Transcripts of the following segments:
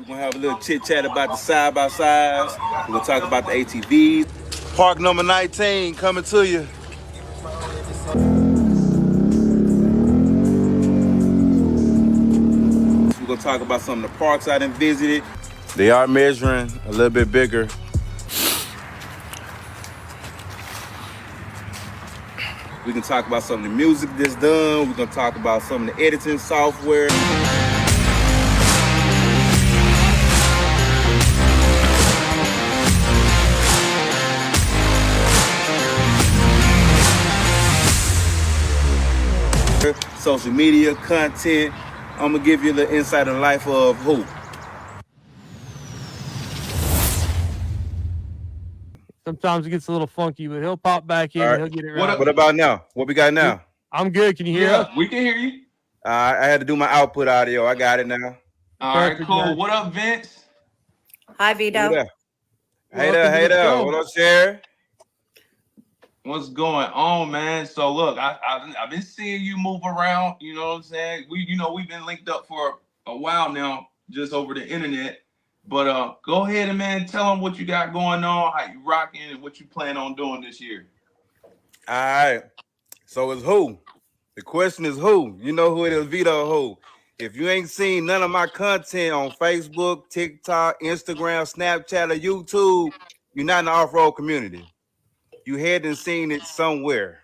gonna have a little chit chat about the side by sides. We're gonna talk about the ATVs. Park number 19 coming to you. We're gonna talk about some of the parks I done visited. They are measuring a little bit bigger. We can talk about some of the music that's done. We're gonna talk about some of the editing software. Social media content. I'm gonna give you the insight in life of who. Sometimes it gets a little funky, but he'll pop back in and he'll get it right. What about now? What we got now? I'm good. Can you hear us? We can hear you. I had to do my output audio. I got it now. All right, cool. Man. What up, Vince? Hi, Vito. Hey there. What up, Sherry? What's going on, man? So look, I've been seeing you move around. You know what I'm saying? We've been linked up for a while now, just over the internet. But go ahead and man, tell them what you got going on, how you rocking, and what you plan on doing this year. All right. So it's who? The question is who? You know who it is, VetoWho. If you ain't seen none of my content on Facebook, TikTok, Instagram, Snapchat, or YouTube, you're not in the off-road community. You hadn't seen it somewhere.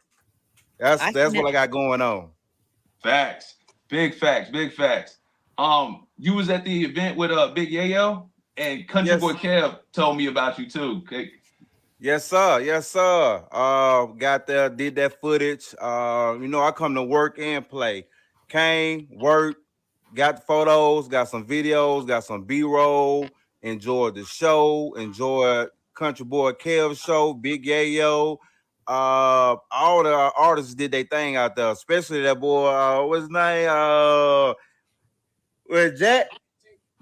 That's what I got going on. Facts. Big facts. You was at the event with Big Yayo, and Country Boy Kev told me about you too. Okay. Yes, sir. Got there, did that footage. I come to work and play. Came, worked, got the photos, got some videos, got some B-roll, enjoyed the show, enjoyed Country Boy Kev's show, Big Yayo. All the artists did their thing out there, especially that boy, what's his name? With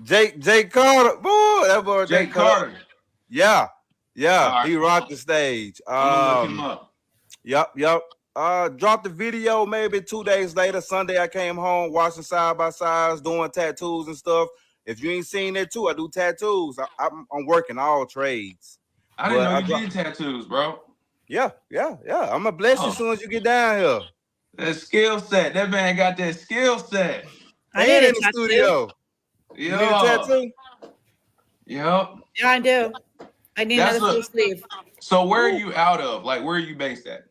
Jake Carter. Boy, that boy Jake Carter. Yeah. Right. He rocked the stage. I'm gonna look him up. Yep. Dropped the video maybe 2 days later. Sunday I came home, watching side by sides, doing tattoos and stuff. If you ain't seen that too, I do tattoos. I'm working all trades. I didn't know you did tattoos, bro. Yeah. I'm gonna bless you as soon as you get down here. That skill set. That man got that skill set. I need in the studio. You need a tattoo? Yep. Yeah, I do. I need another full sleeve. So where are you out of? Like, where are you based at?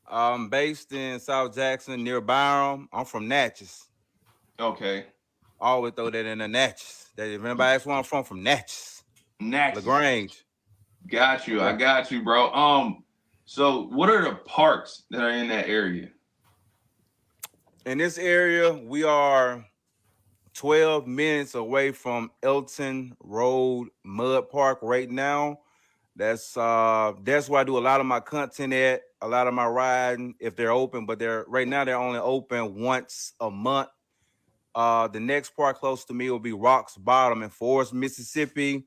I'm based in South Jackson, near Byram. I'm from Natchez. Okay. I always throw that in the Natchez. If anybody asks where I'm from Natchez. Natchez. LaGrange. Got you. I got you, bro. So what are the parks that are in that area? In this area, we are 12 minutes away from Elton Road Mud Park right now. That's where I do a lot of my content at, a lot of my riding, if they're open, but right now they're only open once a month. The next park close to me will be Rocks Bottom in Forest, Mississippi.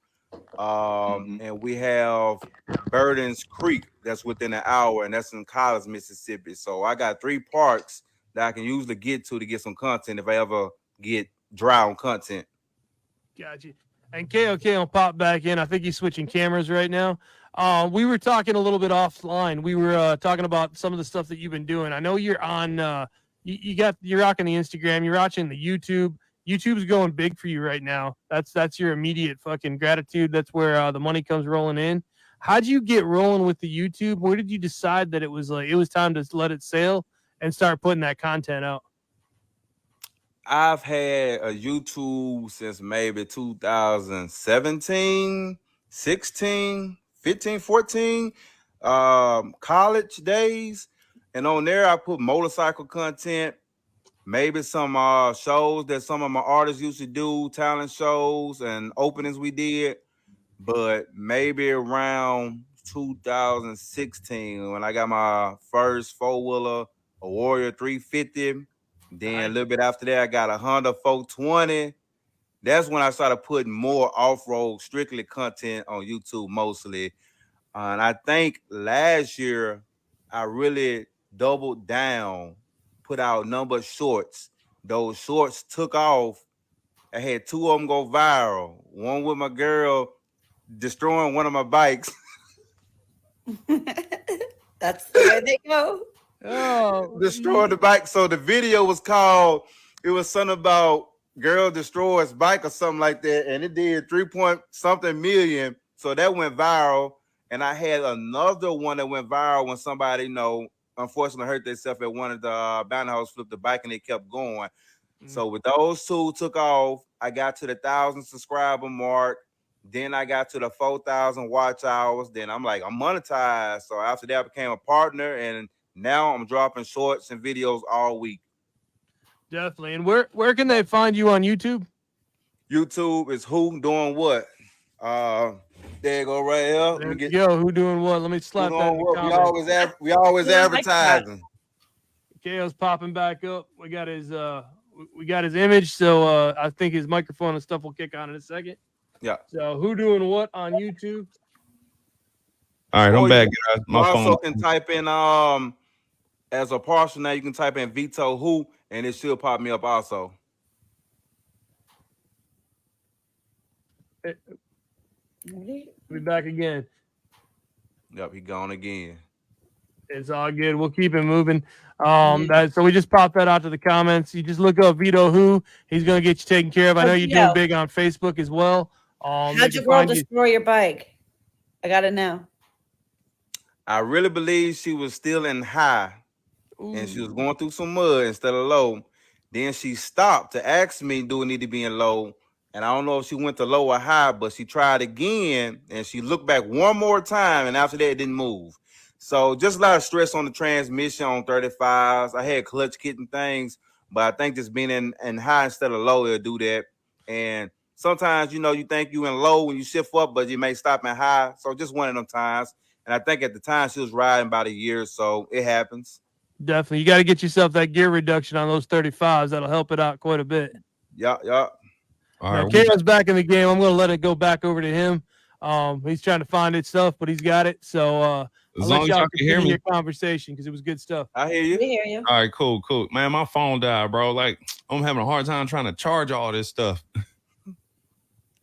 And we have Burden's Creek that's within an hour, and that's in College, Mississippi. So I got 3 parks that I can usually get to some content if I ever get dry on content. Gotcha. And KOK will pop back in. I think he's switching cameras right now. We were talking a little bit offline. We were talking about some of the stuff that you've been doing. I know you're on you're rocking the Instagram, you're watching the YouTube. YouTube's going big for you right now. That's your immediate fucking gratitude. That's where the money comes rolling in. How'd you get rolling with the YouTube? Where did you decide that it was time to let it sail and start putting that content out? I've had a YouTube since maybe 2017, 16, 15, 14, college days. And on there, I put motorcycle content, maybe some shows that some of my artists used to do, talent shows and openings we did. But maybe around 2016, when I got my first four-wheeler, a Warrior 350, then a little bit after that, I got a Honda 420. That's when I started putting more off-road, strictly content on YouTube mostly. And I think last year, I really doubled down, put out number shorts. Those shorts took off I had 2 of them go viral. One with my girl destroying one of my bikes. That's the way they go. Oh, Destroyed the bike. So the video was called, it was something about girl destroys bike or something like that. And it did 3-point-something million. So that went viral. And I had another one that went viral when somebody, unfortunately hurt themselves at one of the bounty house, flipped the bike and it kept going. So with those 2 took off, I got to the 1,000 subscriber mark. Then I got to the 4,000 watch hours. Then I'm like, I'm monetized. So after that, I became a partner, and now I'm dropping shorts and videos all week. definitely. And where can they find you on YouTube? YouTube is Who Doing What. There you go right here. There you go. Who doing what? Let me slap that in the What. comments. We always Yeah, I like that. advertising. KO's popping back up. We got his image, so I think his microphone and stuff will kick on in a second. Yeah. So who doing what on YouTube? All right, I'm back, guys. You My phone. also can type in as a partial now, you can type in VetoWho and it should pop me up also. Be back again. Yep, he gone again. It's all good. We'll keep it moving. So we just popped that out to the comments. You just look up VetoWho. He's gonna get you taken care of. I know you're doing big on Facebook as well. How'd your girl destroy your bike? I gotta know. I really believe she was still in high. Ooh. And she was going through some mud instead of low. Then she stopped to ask me, do it need to be in low? And I don't know if she went to low or high, but she tried again and she looked back one more time. And after that, it didn't move. So just a lot of stress on the transmission on 35s. I had clutch kit and things, but I think just being in high instead of low, it'll do that. And sometimes, you think you in low when you shift up, but you may stop in high. So just one of them times. And I think at the time she was riding about a year, so it happens. Definitely. You got to get yourself that gear reduction on those 35s. That'll help it out quite a bit. Yeah. All now, right, KO's back in the game. I'm going to let it go back over to him. He's trying to find it stuff, but he's got it. So I'll let y'all continue your conversation because it was good stuff. I hear you. We hear you. All right, cool. Man, my phone died, bro. Like, I'm having a hard time trying to charge all this stuff.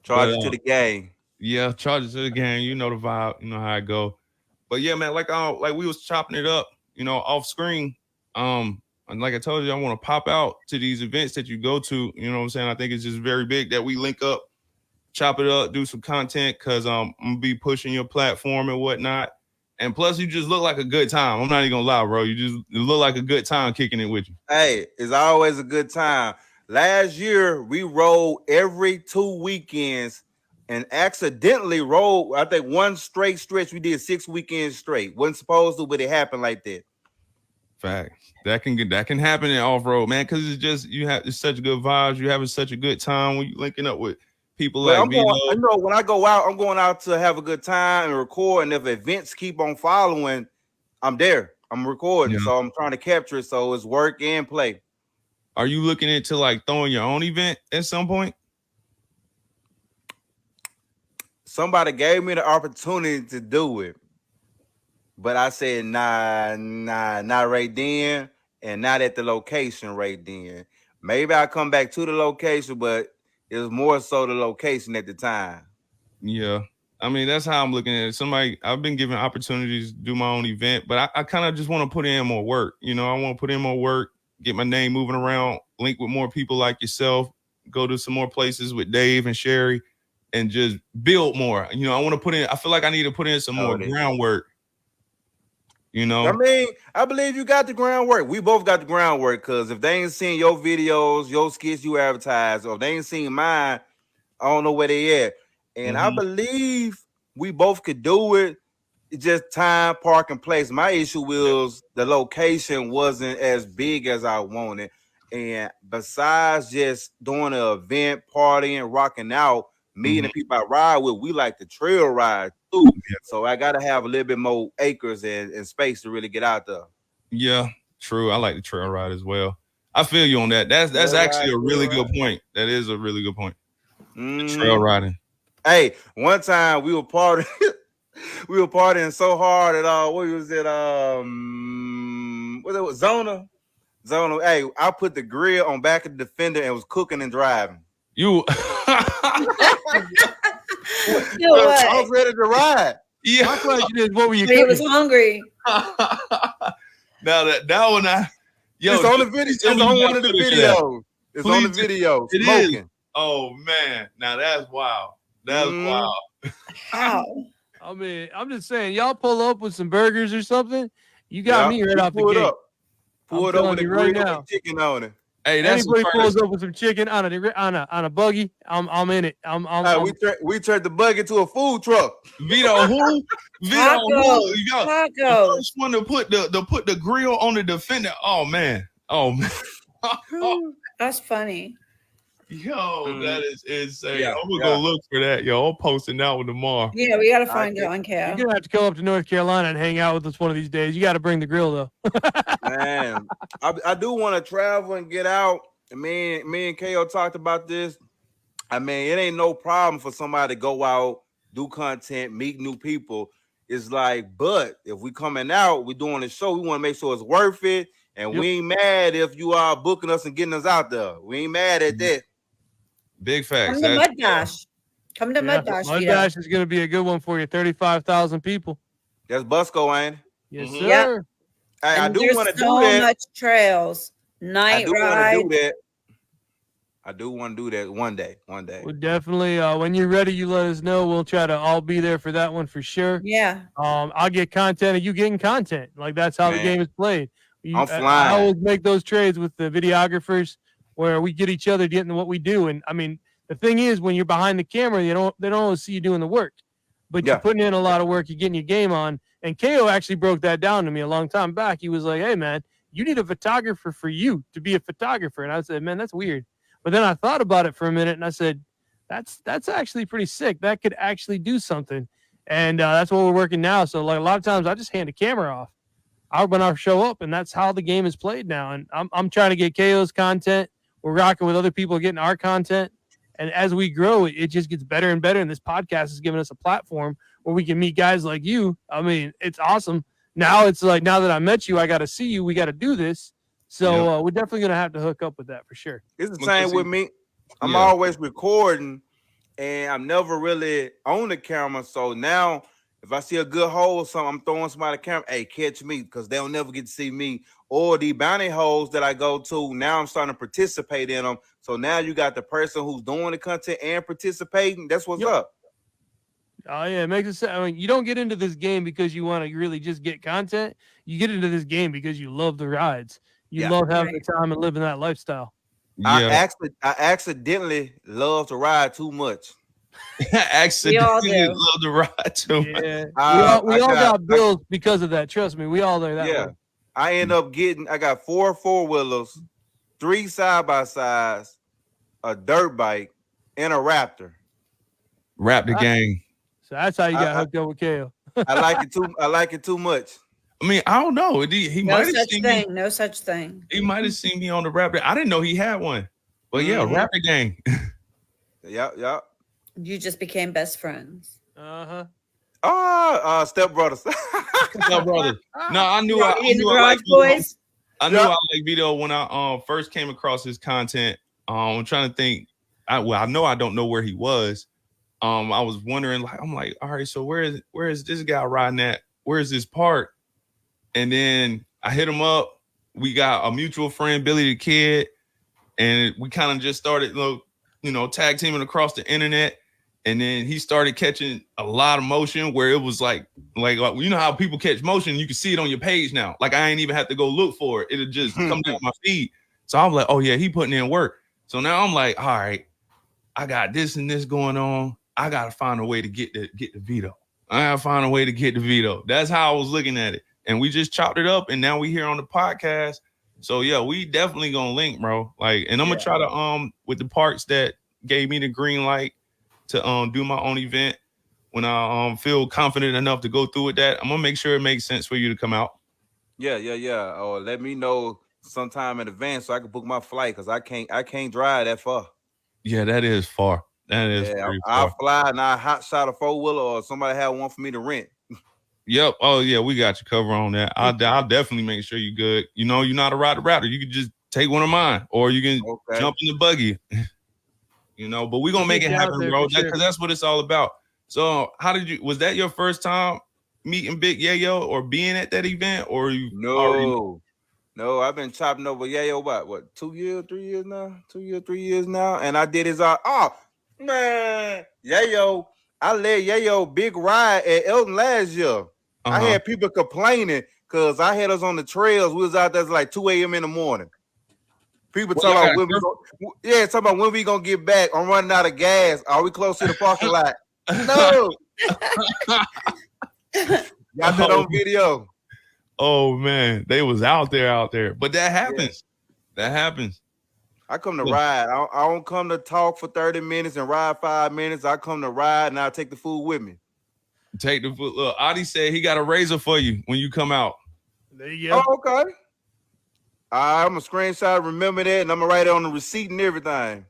Charge it to the game. Yeah, charge it to the game. You know the vibe. You know how it go. But yeah, man, like we was chopping it up, off screen. And like I told you, I want to pop out to these events that you go to. You know what I'm saying? I think it's just very big that we link up, chop it up, do some content, because I'm gonna be pushing your platform and whatnot. And plus, you just look like a good time. I'm not even gonna lie, bro. You look like a good time kicking it with you. Hey, it's always a good time. Last year, we rode every 2 weekends and accidentally rode, I think, one straight stretch. We did 6 weekends straight. Wasn't supposed to, but it happened like that. Fact. That can happen in off-road, man, because it's such good vibes. You're having such a good time when you're linking up with people like VetoWho. When I go out, I'm going out to have a good time and record. And if events keep on following, I'm there. I'm recording. Yeah. So I'm trying to capture it. So it's work and play. Are you looking into like throwing your own event at some point? Somebody gave me the opportunity to do it. But I said, nah, not right then. And not at the location right then. Maybe I'll come back to the location, but it was more so the location at the time. Yeah. I mean, that's how I'm looking at it. I've been given opportunities to do my own event, but I kind of just want to put in more work. I want to put in more work, get my name moving around, link with more people like yourself, go to some more places with Dave and Sherry, and just build more. I feel like I need to put in some more groundwork. I mean, I believe you got the groundwork. We both got the groundwork, because if they ain't seen your videos, your skits you advertise, or if they ain't seen mine, I don't know where they at. And I believe we both could do it. It's just time, park, and place. My issue was the location wasn't as big as I wanted. And besides just doing an event, partying, rocking out, me and the people I ride with, we like to trail ride too. Yeah. So I got to have a little bit more acres and space to really get out there. Yeah, true. I like the trail ride as well. I feel you on that. That's actually a really good point. That is a really good point. Trail riding. Hey, one time we were partying. We were partying so hard at what was it? What it was? Zona. Hey, I put the grill on back of the Defender and was cooking and driving. You. You know what? I was ready to ride. Yeah. My question is, what were you He was cooking? hungry. Now that one, It's on the video. It's on one of the videos. It's on the video. It Smoking. is. Oh man, now that's wild. That's wild. How? I mean, I'm just saying, y'all pull up with some burgers or something. You got me right off the gate. Pull it up with a grill and chicken on it. Hey, that's anybody pulls up with some chicken on a buggy, I'm in it. We turned the buggy into a food truck. VetoWho? Tacos. You got Tacos. the first one to put the grill on the Defender. Oh man. That's funny. Yo, that is insane. Yeah, I'm gonna go look for that. Yo, I'm posting that one tomorrow. Yeah, we gotta find it on Cal. You're gonna have to come up to North Carolina and hang out with us one of these days. You got to bring the grill though. Man, I do want to travel and get out. Me and KO talked about this. I mean, it ain't no problem for somebody to go out, do content, meet new people. It's like, but if we coming out, we doing a show, we want to make sure it's worth it. And we ain't mad if you are booking us and getting us out there. We ain't mad at that. Big facts. Come to Mud Dash. Come to Mud Dash. Mud Dash is going to be a good one for you. 35,000 people. That's Busco, ain't it? Yes, sir. Yep. Hey, I do want to do so that. much trails. Night ride. I do want to do that one day. We'll definitely, when you're ready, you let us know. We'll try to all be there for that one for sure. Yeah. I'll get content and you getting content. Like that's how the game is played. I'm flying. I always make those trades with the videographers where we get each other getting what we do. And I mean, the thing is, when you're behind the camera, they don't always see you doing the work, but you're putting in a lot of work. You're getting your game on. And KO actually broke that down to me a long time back. He was like, "Hey man, you need a photographer for you to be a photographer." And I said, "Man, that's weird." But then I thought about it for a minute and I said, that's actually pretty sick. That could actually do something. And that's what we're working now. So like a lot of times I just hand a camera off. When I show up, and that's how the game is played now. And I'm trying to get KO's content. We're rocking with other people getting our content. And as we grow, it just gets better and better. And this podcast is giving us a platform where we can meet guys like you. I mean, it's awesome. Now it's like, now that I met you, I got to see you. We got to do this. So we're definitely going to have to hook up with that for sure. It's the same with me. I'm always recording, and I'm never really on the camera. So now if I see a good hole or something, I'm throwing somebody a camera. Hey, catch me, because they'll never get to see me. Or the bounty holes that I go to, now I'm starting to participate in them. So now you got the person who's doing the content and participating. That's what's up. Oh, yeah, it makes it sound. I mean, you don't get into this game because you want to really just get content. You get into this game because you love the rides. You love having the time and living that lifestyle. I accidentally love to ride too much. Accidentally love to ride too much. We all got bills because of that. Trust me, we all are that way. I end up I got 4 4-wheelers, 3 side-by-sides, a dirt bike, and a Raptor. Raptor gang. So that's how you got hooked up with KO. I like it too much. I mean, I don't know. He might have seen me. No such thing. He might have seen me on the Raptor. I didn't know he had one. But Raptor gang. Yeah. You just became best friends. Stepbrothers. Stepbrothers. No, I knew I liked boys. I knew I liked Vito when I first came across his content. I'm trying to think. I know I don't know where he was. I was wondering, I'm like, all right, so where is this guy riding at? Where is this park? And then I hit him up. We got a mutual friend, Billy the Kid, and we kind of just started, tag teaming across the internet. And then he started catching a lot of motion where it was like you know how people catch motion, you can see it on your page now. Like I ain't even have to go look for it. It'll just come down my feed. So I'm like, oh yeah, he putting in work. So now I'm like, all right, I got this and this going on. I gotta find a way to get the Veto. I gotta find a way to get the Veto. That's how I was looking at it. And we just chopped it up, and now we here on the podcast. So yeah, we definitely gonna link, bro. And I'm gonna try to with the parks that gave me the green light to do my own event. When I feel confident enough to go through with that, I'm gonna make sure it makes sense for you to come out. Yeah. Or let me know sometime in advance so I can book my flight, because I can't drive that far. Yeah, that is far. That is pretty far. I'll fly and I'll hot shot a 4-wheeler, or somebody have one for me to rent. Yep. Oh yeah, we got you covered on that. I'll definitely make sure you're good. You know, you're not a ride the Raptor. You can just take one of mine, or you can jump in the buggy. you know. But we're gonna We'll make get it you out happen, there bro. for sure. Because that's what it's all about. So, was that your first time meeting Big Yayo or being at that event, or you already? No, I've been chopping over Yayo what 2 years, 3 years now? 2 years, 3 years now. And I did his man, Yayo. I led Yayo big ride at Elton last year. I had people complaining because I had us on the trails. We was out there like 2 a.m. in the morning. People talking about talking about when we gonna get back. I'm running out of gas. Are we close to the parking lot? No. Got that on video. Oh man, they was out there. But that happens. Yeah. That happens. I come to ride. I don't come to talk for 30 minutes and ride 5 minutes. I come to ride and I'll take the food with me. Take the food. Look, Adi said he got a razor for you when you come out. There you go. Oh, okay. I'm gonna screenshot, remember that, and I'm gonna write it on the receipt and everything.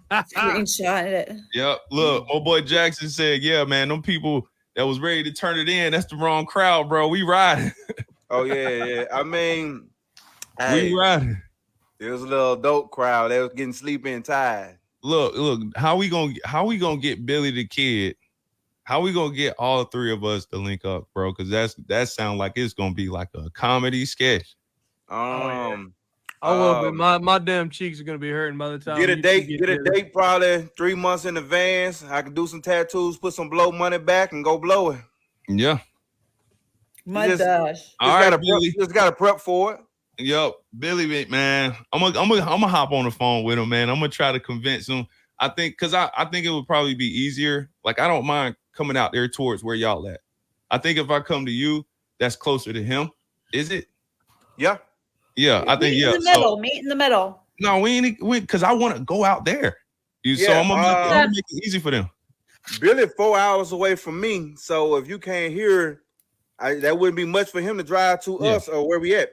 Screenshot it. Yep. Look, my boy Jackson said, yeah, man, them people that was ready to turn it in, that's the wrong crowd, bro. We riding. Oh, yeah. I mean, we riding. It was a little dope crowd. They was getting sleepy and tired. Look, how we gonna get Billy the Kid? How we gonna get all three of us to link up, bro? Because that sounds like it's gonna be like a comedy sketch. I will, but my damn cheeks are gonna be hurting by the time. Get a date probably 3 months in advance. I can do some tattoos, put some blow money back, and go blow it. Yeah. My gosh. Just gotta prep for it. Yep, Billy, man. I'm gonna hop on the phone with him, man. I'm gonna try to convince him. I think it would probably be easier. Like, I don't mind coming out there towards where y'all at. I think if I come to you, that's closer to him. Is it? Yeah. Yeah, I think meet in the middle. No, we ain't because I want to go out there. So I'm gonna make it easy for them. Billy 4 hours away from me, so if you can't hear, that wouldn't be much for him to drive to us or where we at.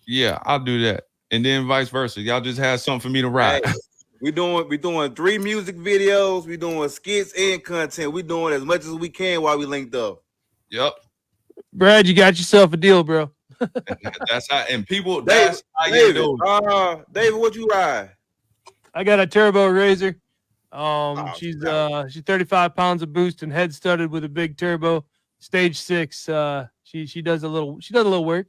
Yeah, I'll do that, and then vice versa. Y'all just have something for me to ride. Hey, we doing 3 music videos. We doing skits and content. We doing as much as we can while we linked up. Yep. Brad, you got yourself a deal, bro. That's how, and people. David, that's how you do. David, what you ride? I got a turbo razor. She's 35 pounds of boost and head studded with a big turbo. Stage 6. She does a little work.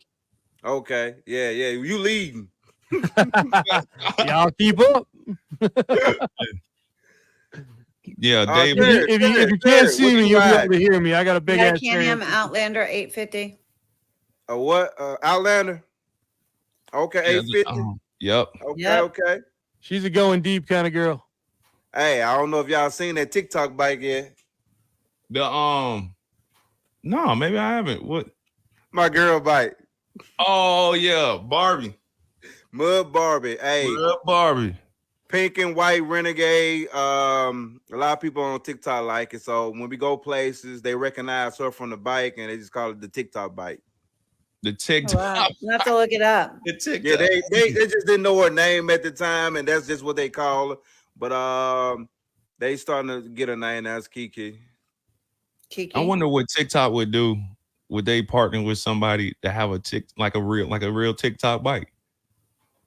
Okay, yeah. You leading? Y'all keep up. Yeah, Dave. If you can't see me, you'll be able to hear me. I got a big ass Can-Am Outlander 850. A what? Outlander? Okay, 850. Yep. Okay. She's a going deep kind of girl. Hey, I don't know if y'all seen that TikTok bike yet. No, maybe I haven't. What? My girl bike. Oh yeah, Barbie. Mud Barbie. Hey. Mud Barbie. Pink and white Renegade. A lot of people on TikTok like it. So when we go places, they recognize her from the bike and they just call it the TikTok bike. The TikTok. Oh, wow. You have to look it up. The TikTok. Yeah, they just didn't know her name at the time, and that's just what they call her. But they starting to get a name. That's Kiki. I wonder what TikTok would do. Would they partner with somebody to have a real TikTok bike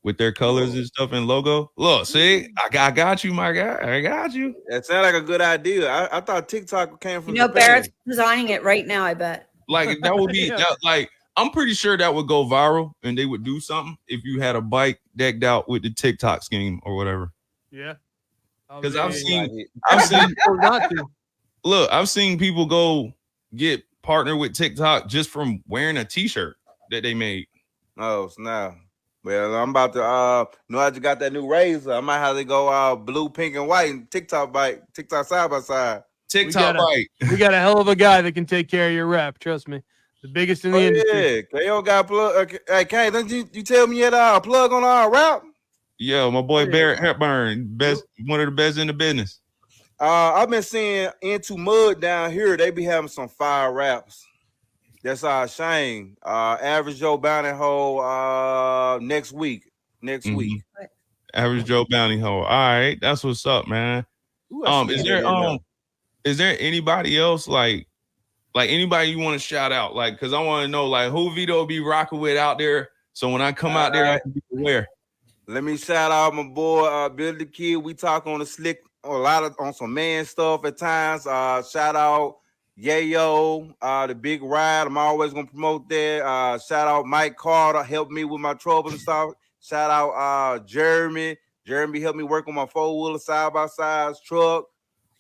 with their colors and stuff and logo? Look, see, I got you, my guy. I got you. That sounds like a good idea. I thought TikTok came from. Barrett's designing it right now. I bet. Like that would be I'm pretty sure that would go viral and they would do something if you had a bike decked out with the TikTok scheme or whatever. Yeah. Because I've seen people go get partner with TikTok just from wearing a t-shirt that they made. Oh, snap. Well, I'm about to I just got that new razor. I might have to go blue, pink, and white and TikTok side by side. TikTok bike. We got a hell of a guy that can take care of your rap. Trust me. The biggest in the industry. Yeah, KO got plug. Hey, Kane, don't you tell me you had a plug on our rap? Yeah, my boy Barrett Hepburn, one of the best in the business. I've been seeing Into Mud down here. They be having some fire raps. That's Shane. Average Joe Bounty Hole next week. Week. Average Joe Bounty Hole. All right, that's what's up, man. Is there anybody else like anybody you want to shout out? Like, because I want to know like who Veto be rocking with out there. So when I come out there, I can be aware. Let me shout out my boy Billy the Kid. We talk on the slick a lot of on some man stuff at times. Shout out Yayo, the big ride. I'm always gonna promote that. Shout out Mike Carter, helped me with my troubles and stuff. Shout out Jeremy. Jeremy helped me work on my 4-wheeler side by side truck.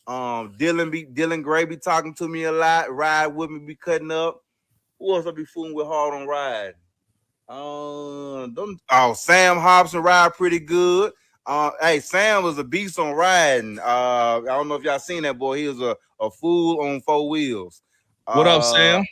Dylan Gray be talking to me a lot. Ride with me, be cutting up. Who else I be fooling with hard on ride? Sam Hobson ride pretty good. Hey, Sam was a beast on riding. I don't know if y'all seen that boy. He was a fool on 4 wheels. What up, Sam?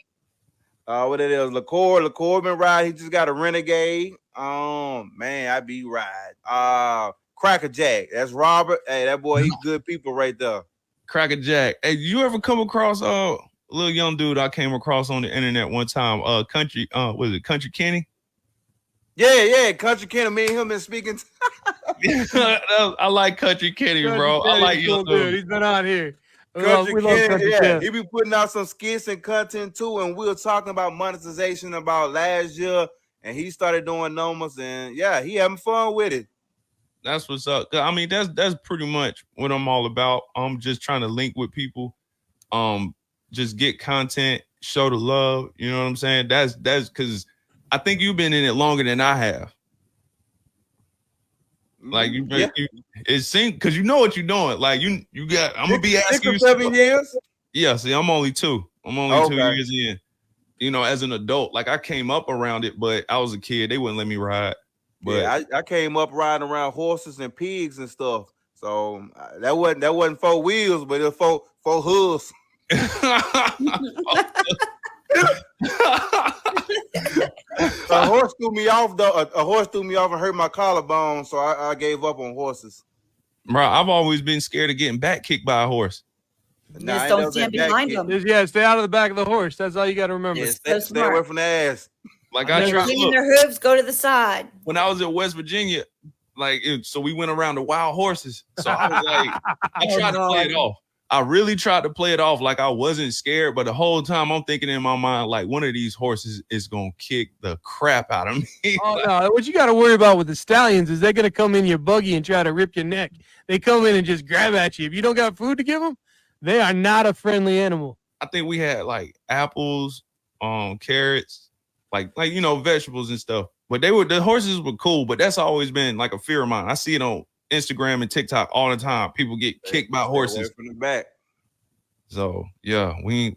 What it is? LaCour been ride. He just got a Renegade. Man, I be ride. Cracker Jack. That's Robert. Hey, that boy, he good people right there. Cracker Jack. Hey, you ever come across a little young dude I came across on the internet one time? Country Kenny? Yeah, Country Kenny. Me and him been speaking. I like Country Kenny, bro. I like you, dude. He's been on here. We love Country Kenny. He be putting out some skits and content too, and we were talking about monetization about last year, and he started doing numbers, and yeah, he having fun with it. That's what's up. I mean, that's pretty much what I'm all about. I'm just trying to link with people, just get content, show the love. You know what I'm saying? That's because I think you've been in it longer than I have. Like it seems because you know what you're doing. Like you got. I'm gonna be asking you 7 years. Yeah, see, I'm only 2. I'm only 2 years in. You know, as an adult, like I came up around it, but I was a kid. They wouldn't let me ride. But yeah, I came up riding around horses and pigs and stuff. So that wasn't 4 wheels, but it was four hooves. A horse threw me off though. A horse threw me off and hurt my collarbone, so I gave up on horses. Bro, I've always been scared of getting back kicked by a horse. Just don't stand behind them. Stay out of the back of the horse. That's all you got to remember. Yeah, stay away from the ass. Like I tried. Clean their hooves, go to the side. When I was in West Virginia, so we went around the wild horses. So I was like, I tried to play it off. I really tried to play it off like I wasn't scared, but the whole time I'm thinking in my mind, like one of these horses is gonna kick the crap out of me. Oh no! What you got to worry about with the stallions is they're gonna come in your buggy and try to rip your neck. They come in and just grab at you. If you don't got food to give them, they are not a friendly animal. I think we had like apples, carrots, like vegetables and stuff. But the horses were cool, but that's always been like a fear of mine. I see it on Instagram and TikTok all the time. People get kicked by horses from the back. So yeah, I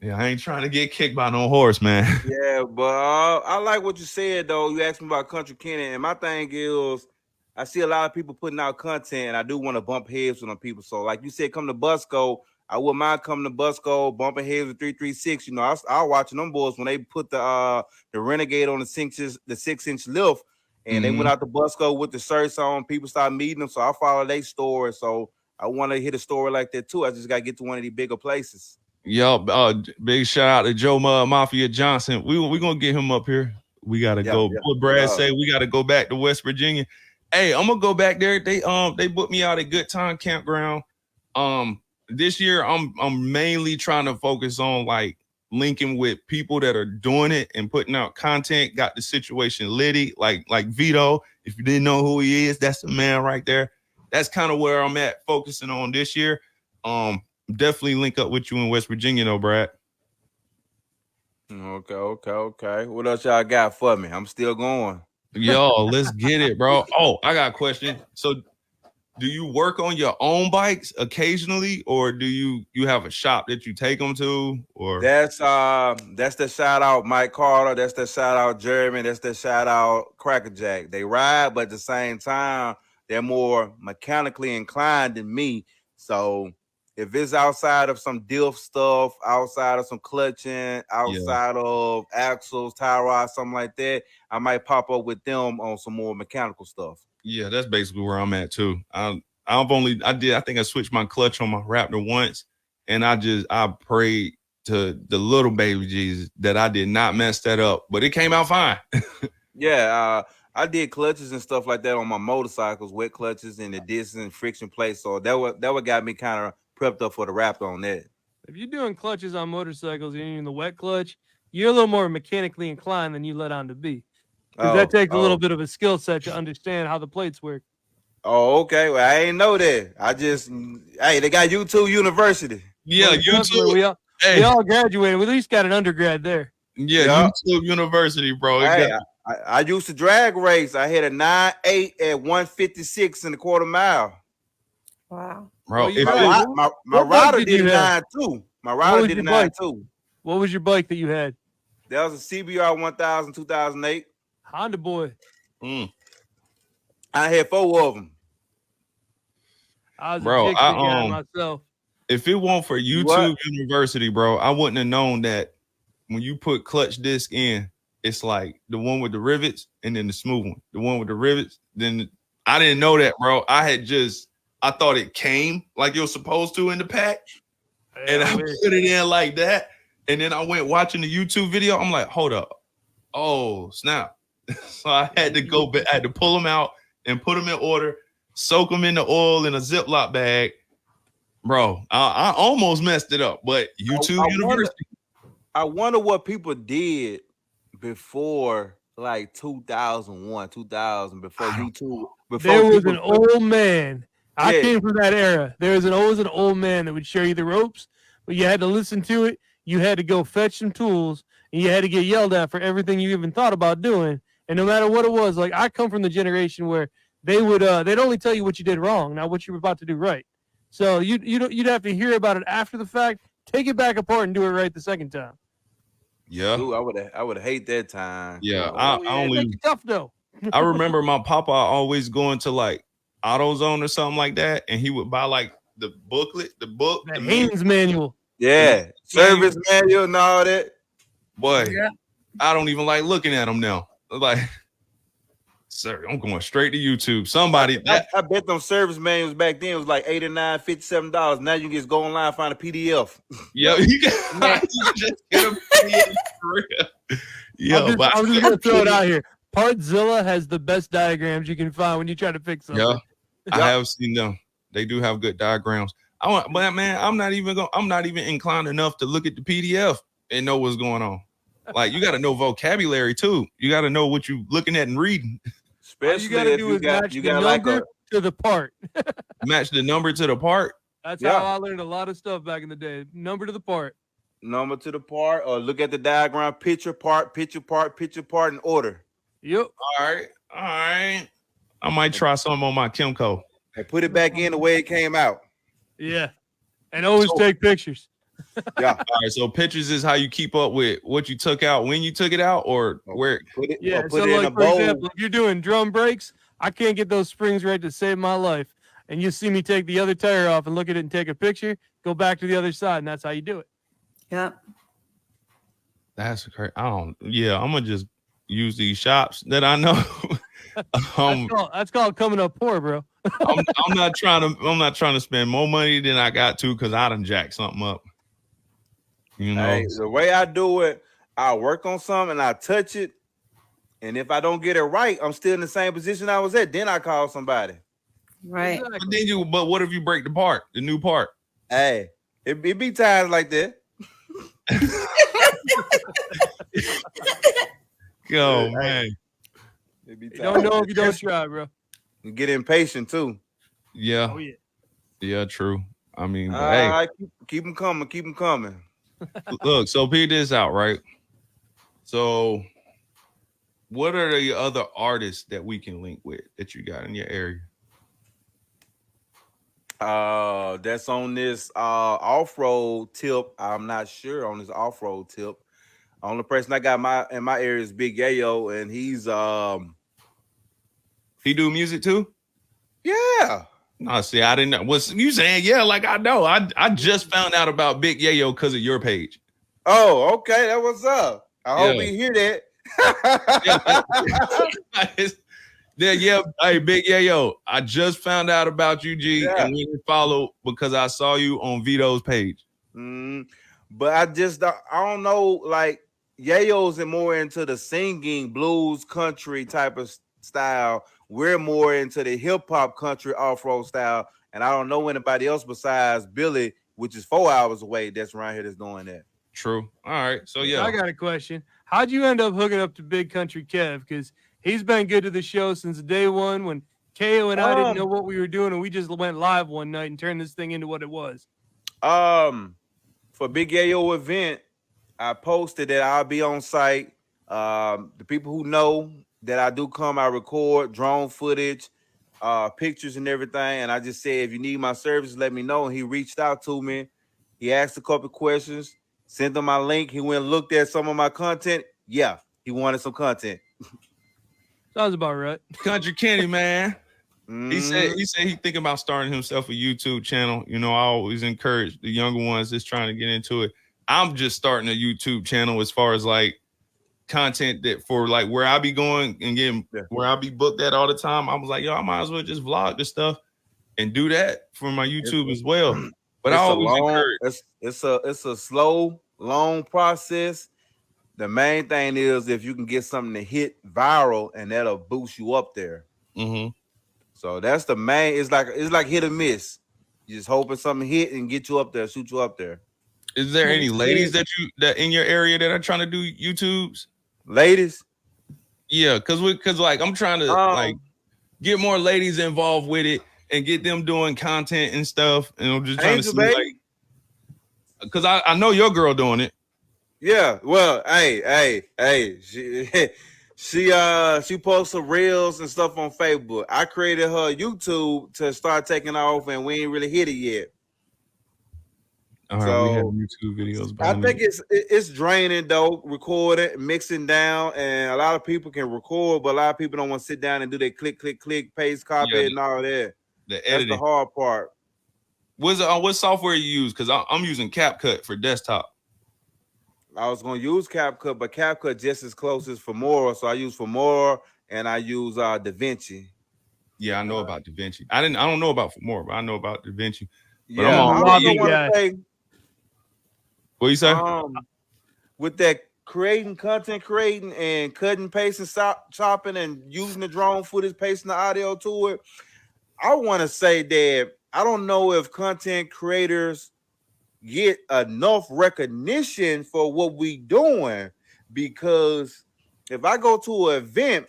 ain't trying to get kicked by no horse, man. Yeah, but I like what you said though. You asked me about Country Kenny, and my thing is, I see a lot of people putting out content, and I do want to bump heads with them people. So like you said, come to Busco. I wouldn't mind coming to Busco, bumping heads with 336. You know, I was watching them boys when they put the Renegade on the 6-inch lift, and they went out to Busco with the shirts on. People started meeting them, so I follow their story. So I want to hit a story like that too. I just got to get to one of these bigger places. Yo, big shout out to Joe Mafia Johnson. We gonna get him up here. We gotta go. What Brad say? We gotta go back to West Virginia. Hey, I'm gonna go back there. They booked me out at Good Time Campground. This year I'm mainly trying to focus on like linking with people that are doing it and putting out content. Got the situation litty, like VetoWho. If you didn't know who he is, that's the man right there. That's kind of where I'm at, focusing on this year. Definitely link up with you in West Virginia, though, Brad. Okay. What else y'all got for me? I'm still going. Yo, let's get it, bro. Oh, I got a question. So, do you work on your own bikes occasionally, or do you have a shop that you take them to? Or that's the shout out Mike Carter. That's the shout out Jeremy. That's the shout out Cracker Jack. They ride, but at the same time, they're more mechanically inclined than me. So if it's outside of some diff stuff, outside of some clutching, outside of axles, tie rods, something like that, I might pop up with them on some more mechanical stuff. Yeah, that's basically where I'm at too. I think I switched my clutch on my Raptor once, and I prayed to the little baby Jesus that I did not mess that up, but it came out fine. Yeah, I did clutches and stuff like that on my motorcycles, wet clutches and the discs and friction plates. So that what got me kind of prepped up for the Raptor on that. If you're doing clutches on motorcycles and you're using the wet clutch, you're a little more mechanically inclined than you let on to be. Because that takes a little bit of a skill set to understand how the plates work. Oh, okay. Well, I ain't know that. Hey, they got YouTube University. Yeah, Most definitely. YouTube. We all graduated. We at least got an undergrad there. Yeah, Yeah. YouTube University, bro. Hey, I used to drag race. I hit a 9.8 at 156 in the quarter mile. Wow. Bro, Well, you if got it, it. My What bike rider did did you a have? 9.2. My What rider was did a your bike? 9.2. What was your bike that you had? That was a CBR 1000 2008. Honda boy. I had 4 of them. I was bro, a Dixie guy myself. if it weren't for YouTube University, bro, I wouldn't have known that when you put clutch disc in, it's like the one with the rivets and then the smooth one. The one with the rivets. Then I didn't know that, bro. I thought it came like it was supposed to in the pack. And I put it in like that. And then I went watching the YouTube video. I'm like, hold up. Oh, snap. So I had to go back. I had to pull them out and put them in order, soak them in the oil in a Ziploc bag. Bro, I almost messed it up, but YouTube University. I wonder what people did before like 2001, 2000, before YouTube. There was an old man. I Yeah. came from that era. There was always an old man that would show you the ropes, but you had to listen to it. You had to go fetch some tools, and you had to get yelled at for everything you even thought about doing. And no matter what it was, like I come from the generation where they'd only tell you what you did wrong, not what you were about to do right. So you'd have to hear about it after the fact, take it back apart, and do it right the second time. Yeah. Ooh, I would hate that time. Yeah. It's tough though. I remember my papa always going to like AutoZone or something like that, and he would buy like the booklet, the Haynes manual. Yeah, service manual and all that. Boy, I don't even like looking at them now. Like, sir, I'm going straight to YouTube. Somebody, I bet them service manuals back then was like $89, $57. Now you can just go online and find a PDF. Yeah, you can just get a PDF for real. Yeah, I'm just gonna throw it out here. Partzilla has the best diagrams you can find when you try to fix something. Yeah, I have seen them. They do have good diagrams. But man, I'm not even inclined enough to look at the PDF and know what's going on. Like you got to know vocabulary too. You got to know what you're looking at and reading. Especially you got to do is match the number to the part. Match the number to the part. That's how I learned a lot of stuff back in the day. Number to the part. Number to the part, or look at the diagram, picture part in order. Yep. All right. I might try some on my Kimco. And put it back in the way it came out. Yeah. And always take pictures. Yeah. All right. So pictures is how you keep up with what you took out, when you took it out, or where. Put it in a bowl. For example, if you're doing drum brakes, I can't get those springs right to save my life. And you see me take the other tire off and look at it and take a picture, go back to the other side, and that's how you do it. Yeah. That's crazy. I'm gonna just use these shops that I know. That's called coming up poor, bro. I'm not trying to spend more money than I got to because I done jacked something up. You know, hey, the way I do it, I work on something and I touch it, and if I don't get it right, I'm still in the same position I was at. Then I call somebody. Right. Exactly. But what if you break the new part? Hey, it be times like that. Yo, man. You don't know if you don't try, bro. You get impatient too. Yeah. Oh, yeah. Yeah, true. I mean, hey, keep them coming. Keep them coming. Look, so peep this out, right? So, what are the other artists that we can link with that you got in your area? That's on this off-road tip. I'm not sure on this off-road tip. Only person I got in my area is Big Yayo, and he's he do music too? Yeah. No, see, I didn't know. What's you saying? Yeah, like I know. I just found out about Big Yayo because of your page. Oh, okay. That was up. I hope you hear that. Yeah. Hey, Big Yayo, I just found out about you, G, and when you follow because I saw you on VetoWho's page. But I don't know. Like Yayo's more into the singing, blues, country type of style. We're more into the hip hop, country, off-road style, and I don't know anybody else besides Billy, which is 4 hours away. That's around here that's doing that. True. All right. So yeah, I got a question. How'd you end up hooking up to Big Country Kev? Because he's been good to the show since day one when KO and I didn't know what we were doing, and we just went live one night and turned this thing into what it was. For Big Yayo event, I posted that I'll be on site. The people who know that I do come, I record drone footage, pictures and everything. And I just said, if you need my service, let me know. And he reached out to me. He asked a couple questions, sent him my link. He went and looked at some of my content. Yeah, he wanted some content. Sounds about right. Country Kenny, man. Mm-hmm. He said he thinking about starting himself a YouTube channel. You know, I always encourage the younger ones just trying to get into it. I'm just starting a YouTube channel as far as like content that for like where I be going and getting where I be booked at all the time. I was like, yo, I might as well just vlog this stuff and do that for my YouTube as well. But I always encourage. It's a slow, long process. The main thing is if you can get something to hit viral and that'll boost you up there. Mm-hmm. So that's the main. It's like hit or miss. You just hoping something hit and get you up there, shoot you up there. Is there any ladies that in your area that are trying to do YouTubes? Ladies? Yeah, cause like I'm trying to like get more ladies involved with it and get them doing content and stuff. And I'm just trying to see like, cause I know your girl doing it. Yeah, well, hey, she posts some reels and stuff on Facebook. I created her YouTube to start taking off, and we ain't really hit it yet. All right, so we have YouTube videos. I think it's draining though, recording, mixing down, and a lot of people can record, but a lot of people don't want to sit down and do their click, paste, copy, and all that. The editing. That's the hard part. What software you use? Because I'm using CapCut for desktop. I was going to use CapCut, but CapCut just as close as Filmora. So I use Filmora and I use DaVinci. Yeah, I know about DaVinci. I don't know about Filmora, but I know about DaVinci. But yeah, I'm I also want to say. What you say? With that content creating and cutting, pasting, chopping, and using the drone footage, pasting the audio to it, I want to say that I don't know if content creators get enough recognition for what we doing, because if I go to an event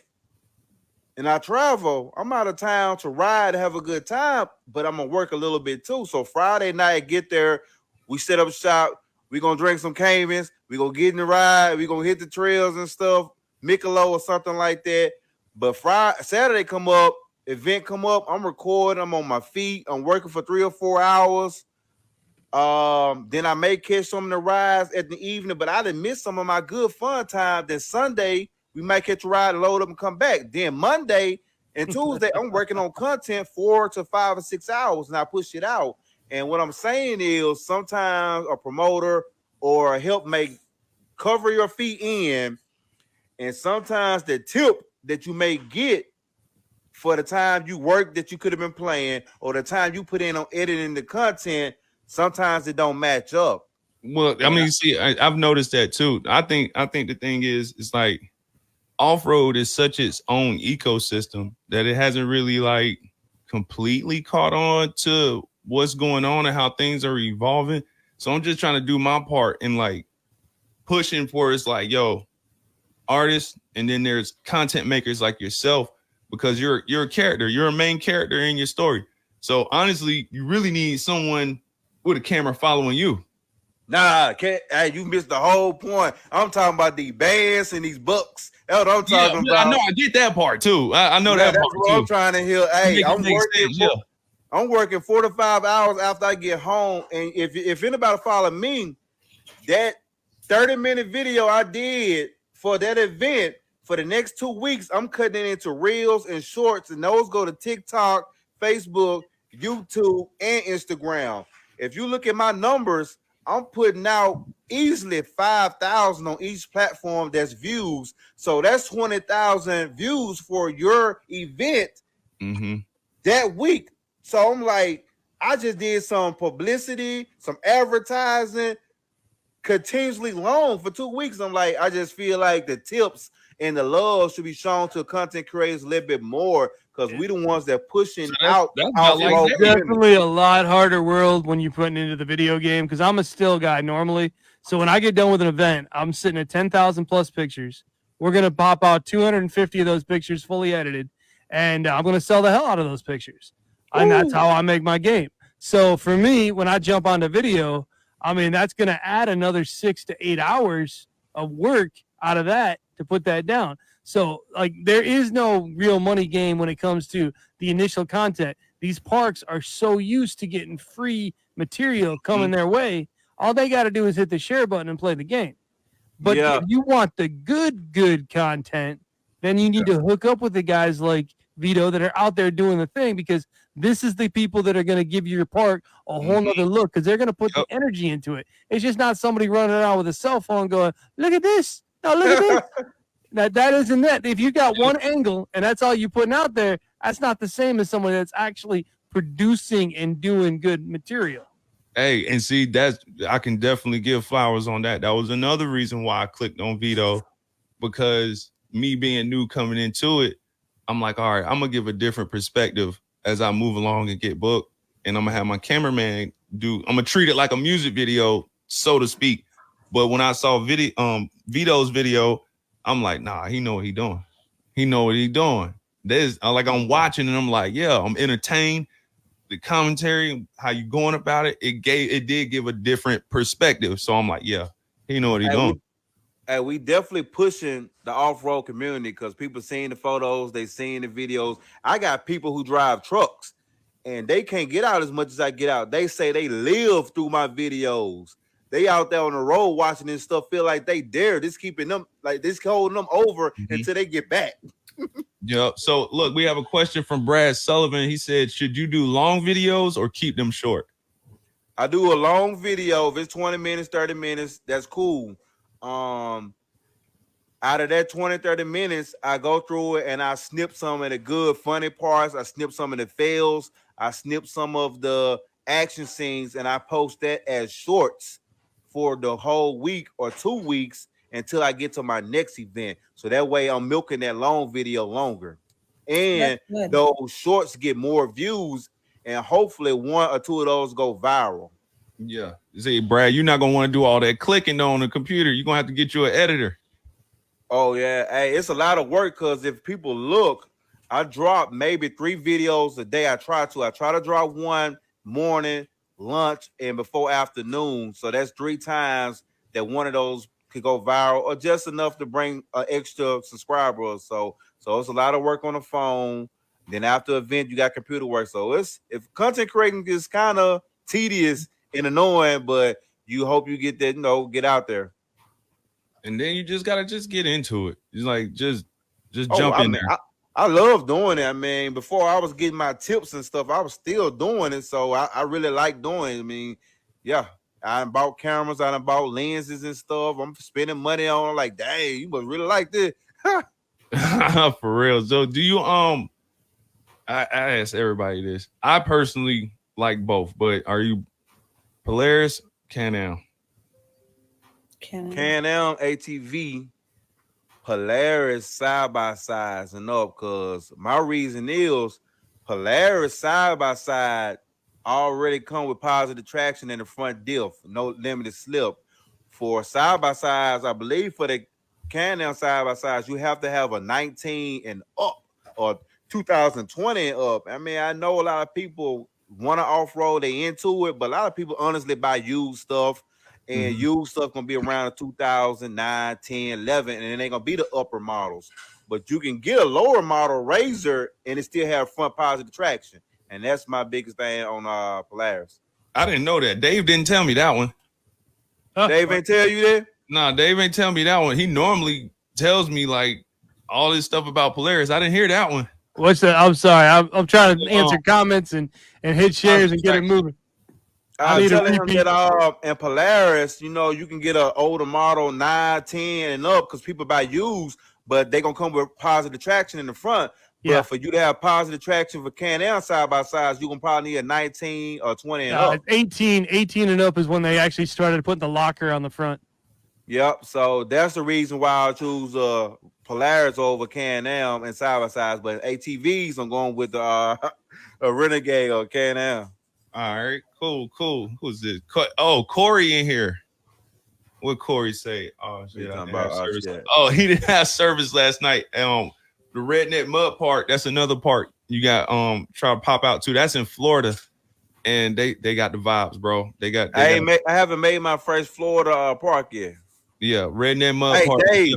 and I travel, I'm out of town to ride, have a good time, but I'm gonna work a little bit too. So Friday night, get there, we set up shop, we gonna drink some Caymans, we gonna get in the ride, we gonna hit the trails and stuff, Michelob or something like that. But Saturday come up, event come up, I'm recording, I'm on my feet, I'm working for 3 or 4 hours. Then I may catch some of the rides at the evening, but I didn't miss some of my good fun time. Then Sunday, we might catch a ride, load up, and come back. Then Monday and Tuesday, I'm working on content 4 to 5 or 6 hours, and I push it out. And what I'm saying is sometimes a promoter or a helpmate cover your fee in, and sometimes the tip that you may get for the time you work that you could have been playing or the time you put in on editing the content, sometimes it don't match up. Well, I mean, see, I've noticed that too. I think the thing is, it's like Offroad is such its own ecosystem that it hasn't really like completely caught on to what's going on and how things are evolving. So I'm just trying to do my part in like pushing for it's like, yo, artists, and then there's content makers like yourself, because you're a character, you're a main character in your story. So honestly, you really need someone with a camera following you. Nah, you missed the whole point. I'm talking about these bands and these bucks. That's what I'm talking about. I know, I get that part too. I know that part what too. I'm trying to hear. Hey, I'm working 4 to 5 hours after I get home. And if anybody follow me, that 30-minute video I did for that event, for the next 2 weeks, I'm cutting it into reels and shorts, and those go to TikTok, Facebook, YouTube, and Instagram. If you look at my numbers, I'm putting out easily 5,000 on each platform that's views. So that's 20,000 views for your event that week. So I'm like, I just did some publicity, some advertising, continuously long for 2 weeks. I'm like, I just feel like the tips and the love should be shown to content creators a little bit more, because we the ones that pushing out. That's definitely a lot harder world when you're putting into the video game, because I'm a still guy normally. So when I get done with an event, I'm sitting at 10,000 plus pictures. We're going to pop out 250 of those pictures fully edited. and I'm going to sell the hell out of those pictures. And that's how I make my game. So for me, when I jump onto video, I mean, that's going to add another 6 to 8 hours of work out of that to put that down. So like there is no real money game when it comes to the initial content. These parks are so used to getting free material coming their way. All they got to do is hit the share button and play the game. But if you want the good content, then you need to hook up with the guys like Vito that are out there doing the thing, because this is the people that are going to give your park a whole nother look, because they're going to put the energy into it. It's just not somebody running around with a cell phone going, look at this. No, look at this. That isn't that. If you got one angle and that's all you're putting out there, that's not the same as someone that's actually producing and doing good material. Hey, and see, that's I can definitely give flowers on that. That was another reason why I clicked on Vito, because me being new coming into it, I'm like, all right, I'm gonna give a different perspective as I move along and get booked, and I'm gonna have my cameraman I'm gonna treat it like a music video, so to speak. But when I saw Vito's video, I'm like, nah, he know what he doing. He know what he doing. I'm watching and I'm like, yeah, I'm entertained. The commentary, how you going about it, it did give a different perspective. So I'm like, yeah, he know what he doing. We definitely pushing the off-road community, because people seeing the photos, they seeing the videos. I got people who drive trucks and they can't get out as much as I get out. They say they live through my videos. They out there on the road watching this stuff, feel like they dare. This keeping them, like this holding them over until they get back. Yeah. So look, we have a question from Brad Sullivan. He said, should you do long videos or keep them short? I do a long video. If it's 20 minutes, 30 minutes, that's cool. Out of that 20, 30 minutes, I go through it and I snip some of the good, funny parts. I snip some of the fails. I snip some of the action scenes, and I post that as shorts for the whole week or 2 weeks until I get to my next event. So that way I'm milking that long video longer. And those shorts get more views, and hopefully 1 or 2 of those go viral. Yeah. See, Brad, you're not going to want to do all that clicking on the computer. You're going to have to get you an editor. Oh, yeah. Hey, it's a lot of work, because if people look, I drop maybe 3 videos a day. I try to drop 1 morning, lunch, and before afternoon. So that's 3 times that 1 of those could go viral, or just enough to bring an extra subscriber. So it's a lot of work on the phone. Then after the event, you got computer work. So if content creating is kind of tedious and annoying, but you hope you get that, get out there. And then you just gotta get into it. It's like just jump in there. I love doing it. I mean, before I was getting my tips and stuff, I was still doing it. So I really like doing it. I mean, yeah, I done bought cameras, I done bought lenses and stuff. I'm spending money on, like, dang, you must really like this. For real. So do you I ask everybody this. I personally like both, but are you Polaris, Can-Am? Can-Am, ATV, Polaris side by sides and up, because my reason is Polaris side by side already come with positive traction in the front diff, no limited slip. For side by sides, I believe for the Can-Am side by sides, you have to have a 19 and up or 2020 and up. I mean, I know a lot of people want to off-road, they into it, but a lot of people honestly buy used stuff. And used stuff gonna be around 2009, 10, 11, and it ain't gonna be the upper models. But you can get a lower model Razor and it still have front positive traction. And that's my biggest thing on Polaris. I didn't know that. Dave didn't tell me that one. Dave ain't tell you that? Nah, Dave ain't tell me that one. He normally tells me like all this stuff about Polaris. I didn't hear that one. What's that? I'm sorry. I'm trying to answer comments and hit shares and get it moving. I was telling him that in Polaris, you can get an older model 9, 10 and up, because people buy used, but they're gonna come with positive traction in the front. But for you to have positive traction for Can-Am side by sides, you're gonna probably need a 19 or 20 and up. 18 and up is when they actually started putting the locker on the front. Yep. So that's the reason why I choose Polaris over Can-Am and side by sides. But ATVs, I'm going with a Renegade or Can-Am. All right, cool. Who's this? Oh, Corey in here. What Corey say? Oh, shit, he didn't have service last night. the Redneck Mud Park. That's another park you got try to pop out to. That's in Florida, and they got the vibes, bro. I haven't made my first Florida park yet. Yeah, Redneck Mud Hey, Park. Dave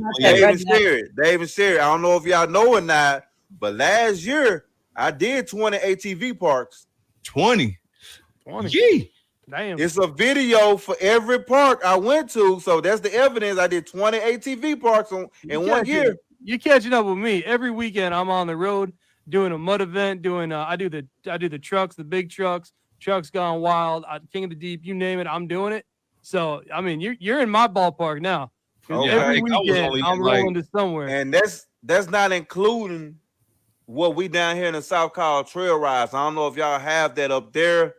and Sherry. I don't know if y'all know or not, but last year I did 20 ATV parks. 20. Yee. Damn. It's a video for every park I went to, so that's the evidence. I did 20 ATV parks in 1 year. You catching up with me every weekend? I'm on the road doing a mud event. I do the trucks, the big trucks gone wild, King of the Deep, you name it, I'm doing it. So I mean, you're in my ballpark now. Okay. Every weekend I'm rolling to somewhere, and that's not including what we down here in the South call trail rides. I don't know if y'all have that up there,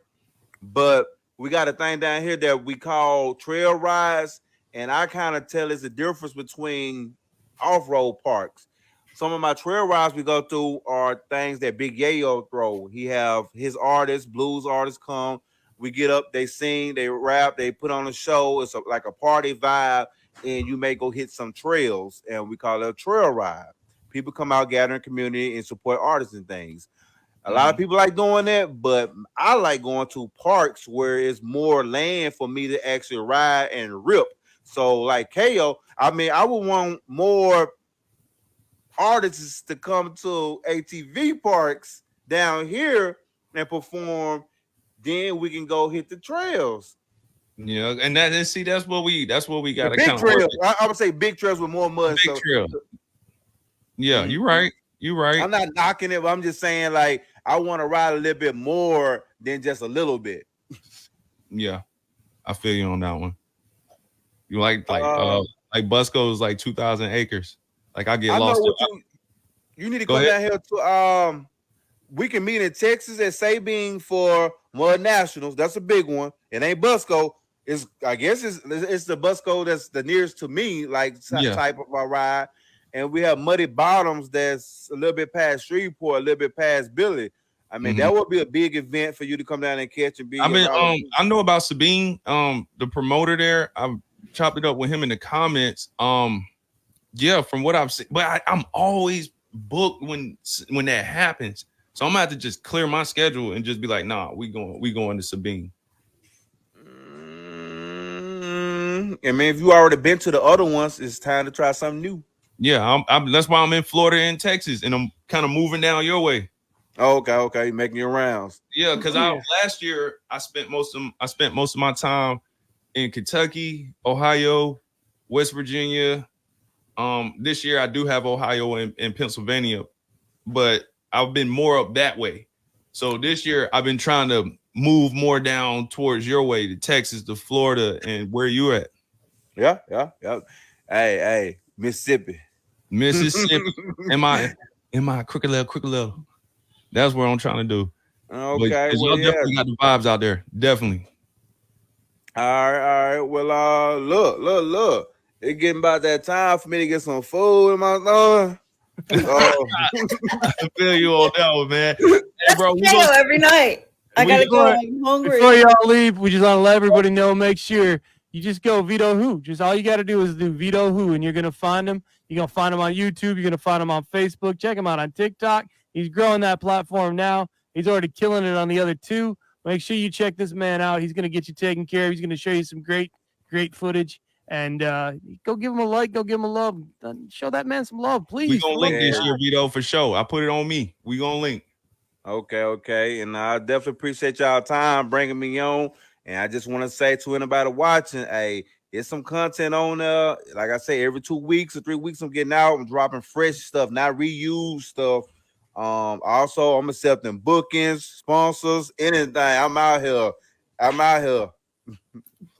but we got a thing down here that we call trail rides, and I kind of tell it's the difference between off-road parks. Some of my trail rides we go through are things that Big Yayo throw. He have his artists, blues artists come. We get up, they sing, they rap, they put on a show. It's like a party vibe, and you may go hit some trails, and we call it a trail ride. People come out, gather in community, and support artists and things. A lot of people like doing that, but I like going to parks where it's more land for me to actually ride and rip. So like KO, I mean, I would want more artists to come to ATV parks down here and perform. Then we can go hit the trails. Yeah, and that's what we got to big trails. I would say big trails with more mud. Big trail. Yeah, you're right. You're right. I'm not knocking it, but I'm just saying, like, I want to ride a little bit more than just a little bit. Yeah, I feel you on that one. You like Busco is like 2,000 acres. Like I get lost. You need to come down here to we can meet in Texas at Sabine for Mud Nationals. That's a big one. It ain't Busco. I guess it's the Busco that's the nearest to me, like type of a ride. And we have Muddy Bottoms that's a little bit past Shreveport, a little bit past Billy. I mean, that would be a big event for you to come down and catch and be. I mean, I know about Sabine, the promoter there. I've chopped it up with him in the comments. Yeah, from what I've seen, but I'm always booked when that happens. So I'm gonna have to just clear my schedule and just be like, nah, we going to Sabine. I mean, if you already been to the other ones, it's time to try something new. Yeah, that's why I'm in Florida and Texas, and I'm kind of moving down your way. Okay, making your rounds. Yeah, because last year I spent most of my time in Kentucky, Ohio, West Virginia. This year I do have Ohio and Pennsylvania, but I've been more up that way. So this year I've been trying to move more down towards your way, to Texas, to Florida, and where you at. Yeah. Hey, Mississippi. Am I crooked level? That's what I'm trying to do. Okay, definitely got the vibes out there. Definitely. All right. Well, look. It's getting about that time for me to get some food in my stomach. I feel you on that one, man. Hey, bro, every night. I gotta go. I'm hungry. Before y'all leave, we just want to let everybody know. Make sure you just go VetoWho. Just all you got to do is do VetoWho, and you're gonna find him. You're gonna find him on YouTube. You're gonna find him on Facebook. Check him out on TikTok. He's growing that platform now. He's already killing it on the other two. Make sure you check this man out. He's gonna get you taken care of. He's gonna show you some great footage. And go give him a like, go give him a love. Show that man some love, please. We gonna link this year, Vito, for sure. I put it on me. We gonna link. Okay. And I definitely appreciate y'all time bringing me on. And I just want to say to anybody watching, hey, there's some content on there. Like I say, every 2 weeks or 3 weeks, I'm getting out. I'm dropping fresh stuff, not reused stuff. Also, I'm accepting bookings, sponsors, anything. I'm out here.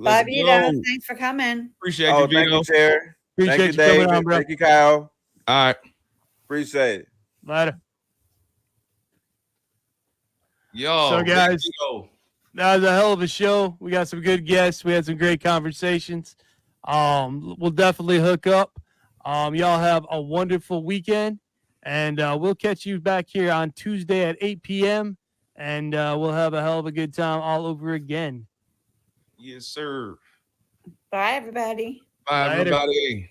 Bye, Vito. Thanks for coming. Appreciate you, Vito. Thank you, Terry. Appreciate thank you, David. Coming on, bro. Thank you, Kyle. All right. Appreciate it. Later. Yo, so guys, that was a hell of a show. We got some good guests. We had some great conversations. We'll definitely hook up. Y'all have a wonderful weekend, and we'll catch you back here on Tuesday at 8 p.m. and we'll have a hell of a good time all over again. Yes, sir. Bye, everybody. Bye, everybody.